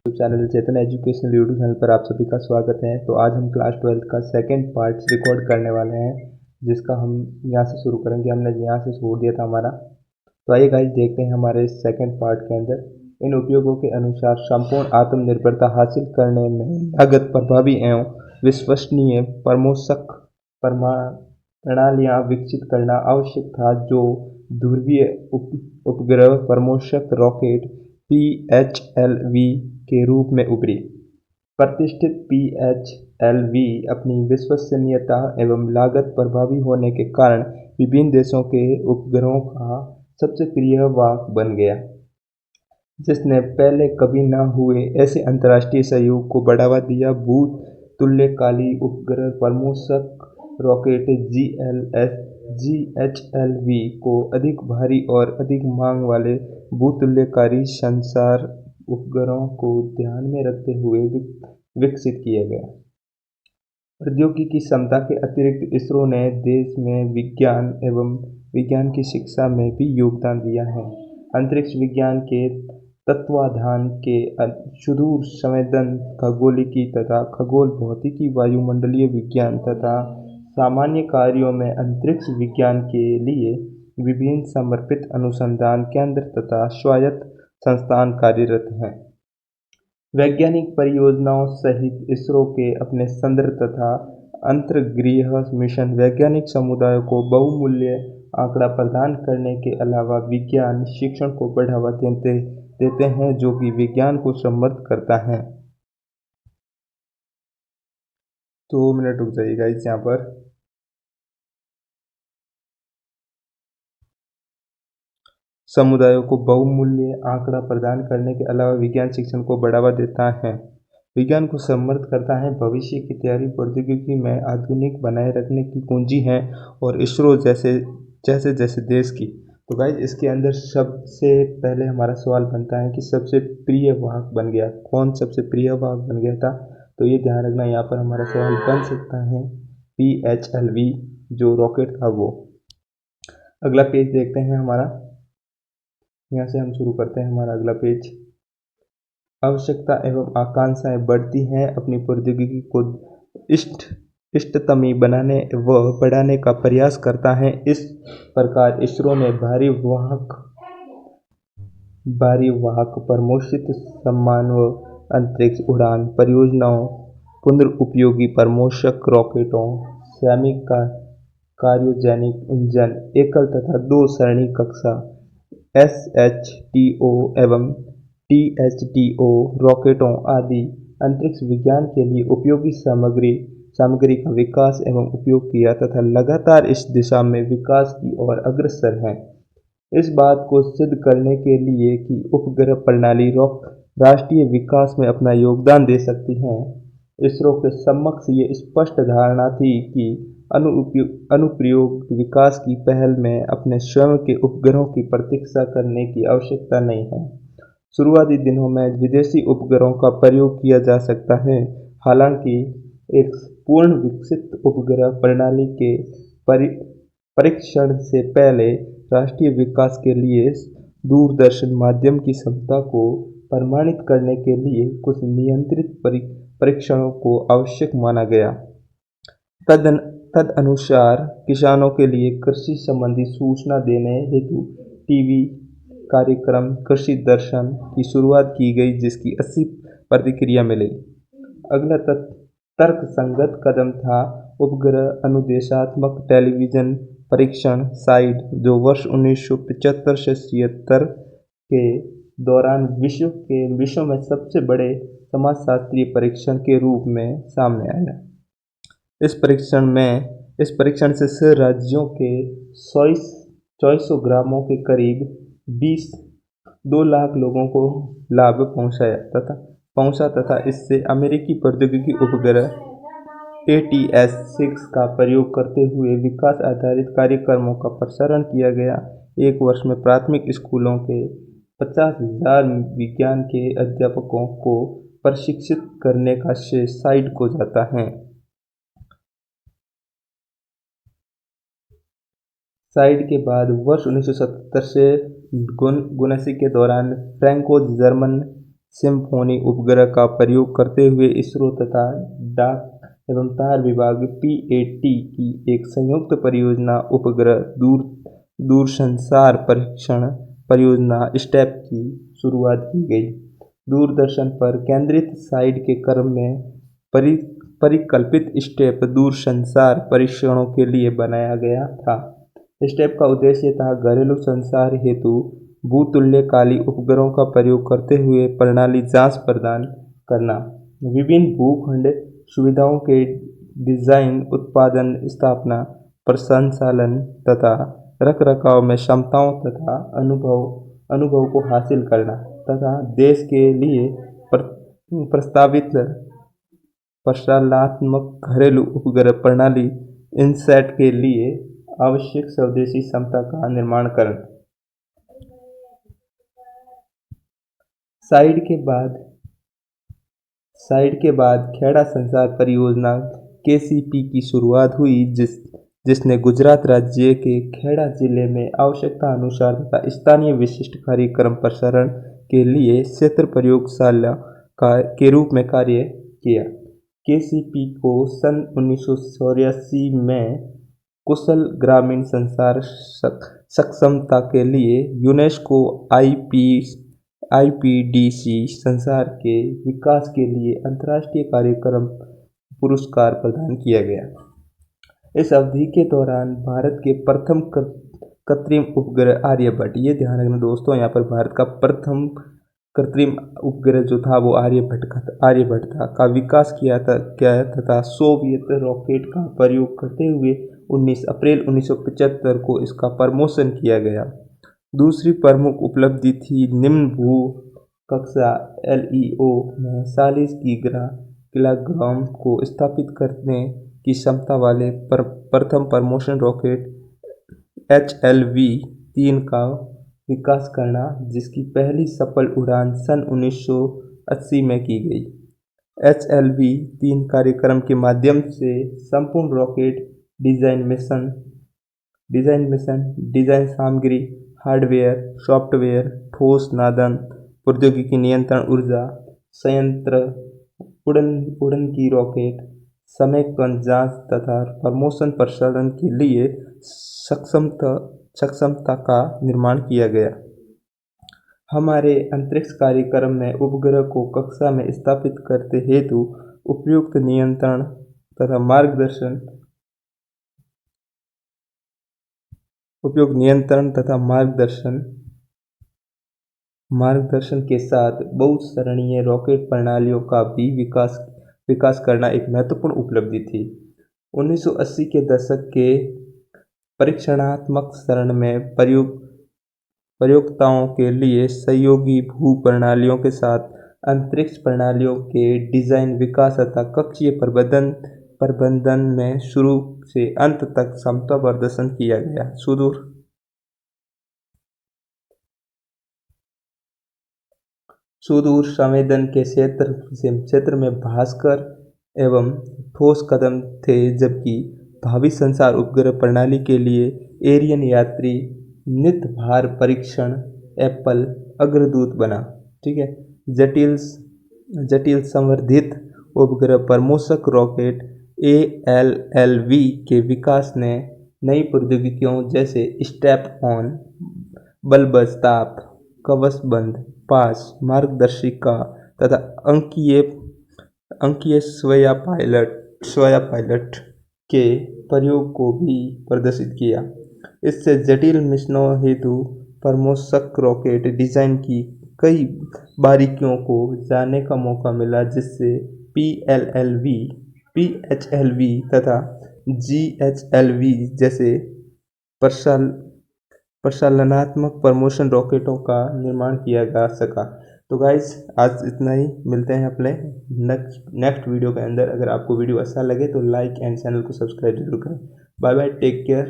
Channel चेतन educational YouTube channel पर आप सभी का स्वागत है। तो आज हम क्लास 12 का सेकंड पार्ट रिकॉर्ड करने वाले हैं, जिसका हम यहाँ से शुरू करेंगे। हमने यहाँ से छोड़ दिया था हमारा। तो आइए गाइस देखते हैं हमारे सेकंड पार्ट के अंदर। इन उपयोगों के अनुसार संपूर्ण आत्मनिर्भरता हासिल करने में लागत प्रभावी एवं विश्वसनीय प्रमोशक प्रणालियाँ विकसित करना आवश्यक था, जो ध्रुवीय उपग्रह प्रमोशक रॉकेट PHLV के रूप में उभरी। प्रतिष्ठित PHLV अपनी विश्वसनीयता एवं लागत प्रभावी होने के कारण विभिन्न देशों के उपग्रहों का सबसे प्रिय वाहक बन गया, जिसने पहले कभी न हुए ऐसे अंतर्राष्ट्रीय सहयोग को बढ़ावा दिया। भूत तुल्यकाली उपग्रह प्रमोशक रॉकेट GHLV को अधिक भारी और अधिक मांग वाले भूतुल्यकारी संचार उपग्रहों को ध्यान में रखते हुए विकसित किया गया। प्रौद्योगिकी क्षमता के अतिरिक्त इसरो ने देश में विज्ञान की शिक्षा में भी योगदान दिया है। अंतरिक्ष विज्ञान के तत्वाधान के सुदूर संवेदन, खगोलिकी तथा खगोल भौतिकी, वायुमंडलीय विज्ञान तथा सामान्य कार्यों में अंतरिक्ष विज्ञान के लिए विभिन्न समर्पित अनुसंधान केंद्र तथा स्वायत्त संस्थान कार्यरत हैं। वैज्ञानिक परियोजनाओं सहित इसरो के अपने चंद्र तथा अंतरिक्ष मिशन वैज्ञानिक समुदाय को बहुमूल्य आंकड़ा प्रदान करने के अलावा विज्ञान शिक्षण को बढ़ावा देते हैं, जो कि विज्ञान को समृद्ध करता है। 2 मिनट रुक जाइएगा इस यहाँ पर। समुदायों को बहुमूल्य आंकड़ा प्रदान करने के अलावा विज्ञान शिक्षण को बढ़ावा देता है, विज्ञान को समृद्ध करता है। भविष्य की तैयारी प्रौद्योगिकी में आधुनिक बनाए रखने की कुंजी है, और इसरो जैसे देश की। तो गाइस, इसके अंदर सबसे पहले हमारा सवाल बनता है कि सबसे प्रिय वाहक बन गया कौन? सबसे प्रिय वाहक बन गया था, तो ये ध्यान रखना। यहाँ पर हमारा सवाल बन सकता है PHLV जो रॉकेट था वो। अगला पेज देखते हैं हमारा। यहाँ से हम शुरू करते हैं हमारा अगला पेज। आवश्यकता एवं आकांक्षाएं बढ़ती हैं, अपनी प्रौद्योगिकी को इष्टतमी बनाने व बढ़ाने का प्रयास करता है। इस प्रकार इसरो ने भारी वाहक प्रमोशित समन्वय अंतरिक्ष उड़ान परियोजनाओं, पुनर्उपयोगी प्रमोशक रॉकेटों, सेमी क्रायोजेनिक इंजन, एकल तथा 2 सरणी कक्षा SHTO एवं THTO रॉकेटों आदि अंतरिक्ष विज्ञान के लिए उपयोगी सामग्री का विकास एवं उपयोग किया तथा लगातार इस दिशा में विकास की ओर अग्रसर है। इस बात को सिद्ध करने के लिए कि उपग्रह प्रणाली राष्ट्रीय विकास में अपना योगदान दे सकती है, इसरो के समक्ष ये स्पष्ट धारणा थी कि अनुप्रयोग विकास की पहल में अपने स्वयं के उपग्रहों की प्रतीक्षा करने की आवश्यकता नहीं है। शुरुआती दिनों में विदेशी उपग्रहों का प्रयोग किया जा सकता है, हालांकि एक पूर्ण विकसित उपग्रह प्रणाली के परीक्षण से पहले राष्ट्रीय विकास के लिए दूरदर्शन माध्यम की क्षमता को प्रमाणित करने के लिए कुछ नियंत्रित परीक्षणों को आवश्यक माना गया। तदनुसार किसानों के लिए कृषि संबंधी सूचना देने हेतु टीवी कार्यक्रम कृषि दर्शन की शुरुआत की गई, जिसकी अच्छी प्रतिक्रिया मिली। अगला तर्कसंगत कदम था उपग्रह अनुदेशात्मक टेलीविजन परीक्षण साइड, जो वर्ष 1975 से 76 के दौरान विश्व में सबसे बड़े समाजशास्त्रीय परीक्षण के रूप में सामने आया। इस परीक्षण से 6 राज्यों के 2400 ग्रामों के करीब 2 लाख लोगों को लाभ पहुंचा तथा इससे अमेरिकी प्रौद्योगिकी उपग्रह ATS-6 का प्रयोग करते हुए विकास आधारित कार्यक्रमों का प्रसारण किया गया। एक वर्ष में प्राथमिक स्कूलों के 50,000 विज्ञान के अध्यापकों को प्रशिक्षित करने का श्रेय साइड को जाता है। साइड के बाद वर्ष 1977 से 1979 के दौरान फ्रैंको जर्मन सिम्फोनी उपग्रह का प्रयोग करते हुए इसरो तथा डाक एवं तार विभाग (PAT) की एक संयुक्त परियोजना उपग्रह दूरसंचार परीक्षण परियोजना स्टेप की शुरुआत की गई। दूरदर्शन पर केंद्रित साइट के क्रम में परिकल्पित स्टेप दूरसंचार परीक्षणों के लिए बनाया गया था। स्टेप का उद्देश्य था घरेलू संचार हेतु भूतुल्यकाली उपग्रहों का प्रयोग करते हुए प्रणाली जांच प्रदान करना, विभिन्न भूखंड सुविधाओं के डिजाइन, उत्पादन, स्थापना, प्रसंचालन तथा रखरखाव में क्षमताओं तथा अनुभव को हासिल करना तथा देश के लिए प्रस्तावित प्रचालनात्मक घरेलू उपग्रह प्रणाली इनसैट के लिए आवश्यक स्वदेशी क्षमता का निर्माण करना। साइट के बाद खेड़ा संचार परियोजना (KCP) की शुरुआत हुई, जिसने गुजरात राज्य के खेड़ा जिले में आवश्यकता अनुसार तथा स्थानीय विशिष्ट कार्यक्रम प्रसारण के लिए क्षेत्र प्रयोगशाला के रूप में कार्य किया। KCP को सन 1984 में कुशल ग्रामीण संचार सक्षमता के लिए यूनेस्को IPDC संचार के विकास के लिए अंतर्राष्ट्रीय कार्यक्रम पुरस्कार प्रदान किया गया। इस अवधि के दौरान भारत के प्रथम कृत्रिम उपग्रह आर्यभट्ट, ये ध्यान रखना दोस्तों, यहाँ पर भारत का प्रथम कृत्रिम उपग्रह जो था वो आर्यभट्ट था का विकास किया तथा सोवियत रॉकेट का प्रयोग करते हुए 19 अप्रैल 1975 को इसका प्रमोशन किया गया। दूसरी प्रमुख उपलब्धि थी निम्न भू कक्षा LEO में 40 किलोग्राम को स्थापित करने की क्षमता वाले प्रथम प्रमोशन रॉकेट HLV-3 का विकास करना, जिसकी पहली सफल उड़ान सन 1980 में की गई। HLV-3 कार्यक्रम के माध्यम से संपूर्ण रॉकेट डिजाइन सामग्री, हार्डवेयर, सॉफ्टवेयर, ठोस नादन, प्रौद्योगिकी, नियंत्रण, ऊर्जा संयंत्र, उड़न की रॉकेट समय जांच तथा प्रमोशन प्रसारण के लिए सक्षमता का निर्माण किया गया। हमारे अंतरिक्ष कार्यक्रम में उपग्रह को कक्षा में स्थापित करते हेतु उपयुक्त नियंत्रण तथा मार्गदर्शन के साथ बहुसरणीय रॉकेट प्रणालियों का भी विकास करना एक महत्वपूर्ण उपलब्धि थी। 1980 के दशक के परीक्षणात्मक चरण में प्रयोक्ताओं के लिए सहयोगी भू प्रणालियों के साथ अंतरिक्ष प्रणालियों के डिजाइन, विकास तथा कक्षीय प्रबंधन में शुरू से अंत तक क्षमता प्रदर्शन किया गया। सुदूर संवेदन के क्षेत्र में भास्कर एवं ठोस कदम थे, जबकि भावी संचार उपग्रह प्रणाली के लिए एरियन यात्री नित भार परीक्षण एप्पल अग्रदूत बना। ठीक है। जटिल संवर्धित उपग्रह प्रमोशक रॉकेट ALLV के विकास ने नई प्रौद्योगिकियों जैसे स्टेप ऑन, बलबस ताप, कवचबंद पास, मार्गदर्शिका तथा अंकीय स्वयं पायलट के प्रयोग को भी प्रदर्शित किया। इससे जटिल मिशनों हेतु प्रमोशक रॉकेट डिजाइन की कई बारीकियों को जानने का मौका मिला, जिससे PHLV तथा GHLV जैसे प्रचालनात्मक प्रमोशन रॉकेटों का निर्माण किया जा सका। तो गाइस, आज इतना ही। मिलते हैं अपने नेक्स्ट वीडियो के अंदर। अगर आपको वीडियो अच्छा लगे तो लाइक एंड चैनल को सब्सक्राइब जरूर करें। Bye bye, take care.